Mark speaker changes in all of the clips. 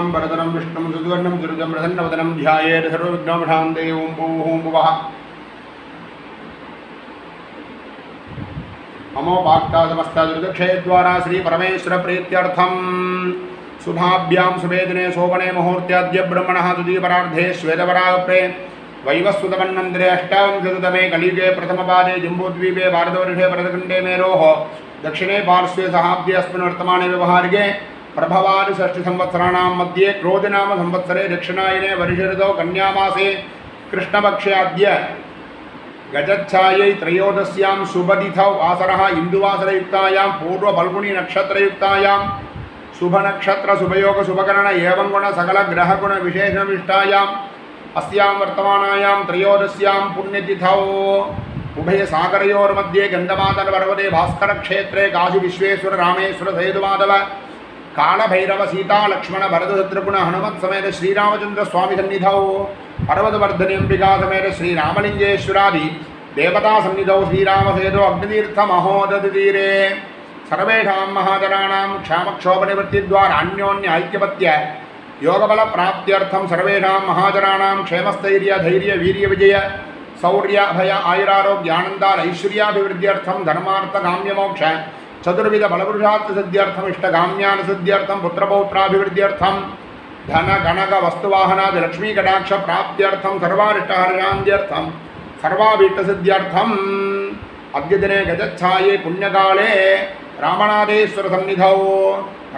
Speaker 1: शुक्लां वरदनं विष्णुं सुवर्णं दुर्गं प्रसन्नवदनं ध्यायेत् सर्वविघ्नोपशान्तये ओं भूः भुवः ममो वाक्ता समस्ता दुर्दक्षयद्वारा श्री परमेश्वर प्रीत्यर्थं शुभाभ्यां सुवेदिने शोभने मुहूर्त्याद्य ब्रह्मणः द्वितीयपरार्धे श्वेतपरागप्रे वैवस्वतमन्वन्तरे अष्टाविंशतितमे कलियुगे प्रथमपादे जम्बूद्वीपे भारतवर्षे भरतखण्डे मेरोः दक्षिणे पार्श्वे सहाब्दे अस्मिन् वर्तमाने व्यवहारिके प्रभवादि षष्ठिसंवत्सराणां मध्ये क्रोधिनाम संवत्सरे दक्षिणायने वर्षे ऋतौ कन्यामासे कृष्णपक्षे अद्य गजच्छायै त्रयोदश्यां शुभतिथौ वासरः इन्दुवासरयुक्तायां पूर्वफल्गुनी नक्षत्रयुक्तायां शुभनक्षत्र शुभयोग शुभकरण एवं गुण सकल ग्रहगुण विशेषविष्टायाम् अस्यां वर्तमानायां त्रयोदश्यां पुण्यतिथौ उभयसागरयोर्मध्ये गन्धमादनपर्वते भास्करक्षेत्रे काशी विश्वेश्वर रामेश्वर सेतुमाधव कालभैरव सीता लक्ष्मण भरतशत्रुघ्न हनुमत् समेत श्रीरामचंद्र स्वामी सन्निधौ पर्वतवर्धनी अंबिका समेत श्रीरामलिंगेश्वरादि देवता सन्निधौ श्रीरामसेतु अग्नितीर्थ महोदधि तीरे सर्वेषां महाजनानां क्षामक्षोभनिवृत्तिद्वारा अन्योन्य ऐक्यपत्य योगबल प्राप्त्यर्थं सर्वेषां महाजनानां क्षेमस्थैर्य धैर्य वीर्य विजय शौर्य अभय आयुरारोग्य आनन्दार ऐश्वर्याभिवृद्ध्यर्थं धर्मार्थ काम्य मोक्ष चतुर्विध बलपुरुषार्थ सिद्ध्यर्थम इष्टकाम्यान सिद्ध्यर्थम पुत्रपौत्राभिवृद्ध्यर्थम धन गणक वस्तुवाहनादि लक्ष्मी कटाक्ष प्राप्त्यर्थम सर्वारिष्टहर्षान्त्यर्थम सर्वाभीष्ट सिद्ध्यर्थम अद्य दिने गजच्छाये पुण्यकाले रामनाथेश्वर सन्निधौ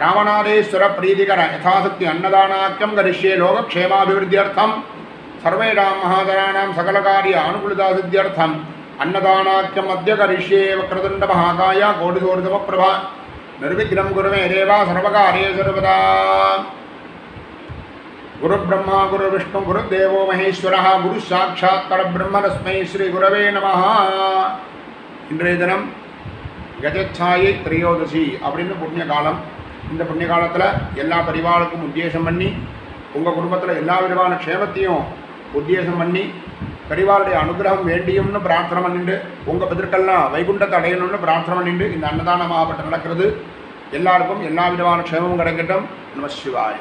Speaker 1: रामनाथेश्वर प्रीतिकर यथाशक्ति अन्नदानाख्यं करिष्ये लोकक्षेमाभिवृद्ध्यर्थम सर्वेषां महाजनानां सकलकार्य अनुकूलता सिद्ध्यर्थम अन्नदानाख्यम अद्य करिष्ये वक्रतुण्ड महाकाय कोटिसूर्यसमप्रभा निर्विघ्नं कुरु मे देव सर्वकार्येषु सर्वदा गुरुब्रह्मा गुरुविष्णु गुरुदेवो महेश्वरः गुरुसाक्षात् परब्रह्म तस्मै श्री गुरवे नमः இன்றைய தினம் கஜச்சாயை திரையோதசி அப்படின்னு புண்ணிய காலம். இந்த புண்ணிய காலத்தில் எல்லா பரிவாருக்கும் உத்தேசம் பண்ணி உங்கள் குடும்பத்தில் எல்லா விதமான க்ஷேமத்தையும் உத்தேசம் பண்ணி பரிவாருடைய அனுகிரகம் வேண்டியும்னு பிரார்த்தனை பண்ணிட்டு உங்கள் பிதற்கெல்லாம் வைகுண்டத்தை அடையணும்னு பிரார்த்தனை பண்ணிட்டு இந்த அன்னதான மகாபட்டம் நடக்கிறது. எல்லாருக்கும் எல்லா விதமான க்ஷேமமும் கிடைக்கட்டும். நம சிவாய.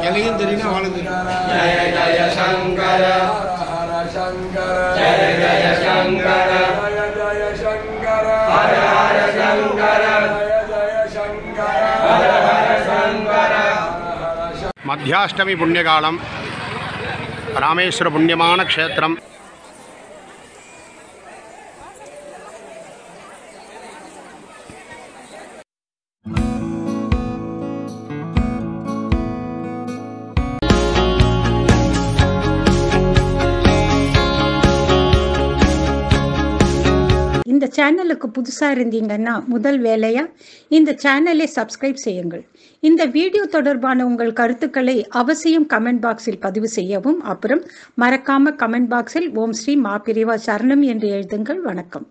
Speaker 2: எதையும் தெரியும் அவளுக்கு
Speaker 3: ஜய ஜய சங்கர ஹர சங்கர ஜய ஜய சங்கர ஜய ஜய சங்கர ஹர ஹர சங்கர ஜய ஜய சங்கர ஹர ஹர சங்கர.
Speaker 1: மத்தியாஷ்டமி புண்ணியகாலம், ராமேஸ்வர புண்ணியமான க்ஷேத்திரம்.
Speaker 4: இந்த சேனலுக்கு புதுசா இருந்தீங்கன்னா முதல் வேலையா இந்த சேனலை சப்ஸ்கிரைப் செய்யுங்கள். இந்த வீடியோ தொடர்பான உங்கள் கருத்துக்களை அவசியம் கமெண்ட் பாக்ஸில் பதிவு செய்யவும். அப்புறம் மறக்காம கமெண்ட் பாக்ஸில் ஓம் ஸ்ரீ மாபிரிவா சரணம் என்று எழுதுங்கள். வணக்கம்.